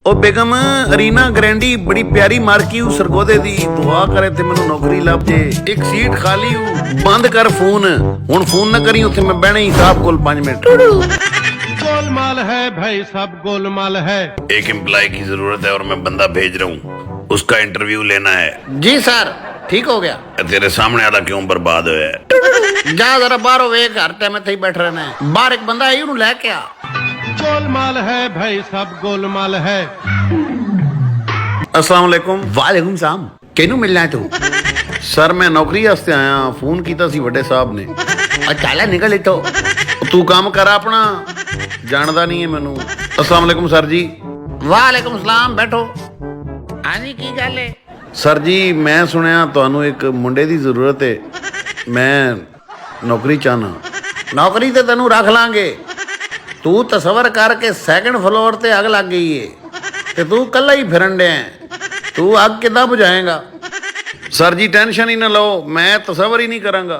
ਉਹ ਬੇਗਮ ਅਰੀਨਾ ਗ੍ਰੈਂਡੀ ਬੜੀ ਪਿਆਰੀ ਮਾਰਕੀ ਹੂੰ ਸਰਗੋਦੇ ਦੀ ਦੁਆ ਕਰੇ ਤੇ ਮੈਨੂੰ ਨੌਕਰੀ ਲੱਭ ਜੇ ਇੱਕ ਸੀਟ ਖਾਲੀ ਹੂੰ ਬੰਦ ਕਰ ਫੋਨ ਹੁਣ ਫੋਨ ਨਾ ਕਰੀ ਉੱਥੇ ਮੈਂ ਬਹਿਣਾ ਹੀ ਸਾਹਿਬ ਕੋਲ 5 ਮਿੰਟ गोलमाल है भाई सब गोलमाल है। एक एम्प्लॉय की जरूरत है और मैं बंदा भेज रहा हूँ उसका इंटरव्यू लेना है। जी सर ठीक हो गया। तेरे सामने वाला क्यों बर्बाद होया है? जा जरा बाहर होवे घर टाइम इत्थे ही बैठ रहना है बाहर एक बंदा आई उन्हें लेके आ। गोलमाल है भाई सब गोलमाल है। अस्सलाम वालेकुम। वालेकुम सलाम किनू मिलना है तू? सर मैं नौकरी वास्ते आया फोन कीता सी वड्डे साहब ने। चल निकल इतो तू काम कर अपना जानदा नहीं है मैनू। अस्सलाम वालेकुम सर जी। वालेकुम सलाम बैठो। हाँ जी की गल है? सर जी मैं सुनिया ਤੁਹਾਨੂੰ ਇੱਕ ਮੁੰਡੇ ਦੀ ਜ਼ਰੂਰਤ ਹੈ ਮੈਂ ਨੌਕਰੀ ਚਾਹਨਾ। नौकरी तो तेनू रख लांगे तू तस्वर करके सैकंड फ्लोर ते अग लग गई है ते तू कल्ला ही फिरन डे तू अग किदा बुझाएगा? सर जी टेंशन ही ना लो मैं तस्वर ही नहीं करांगा।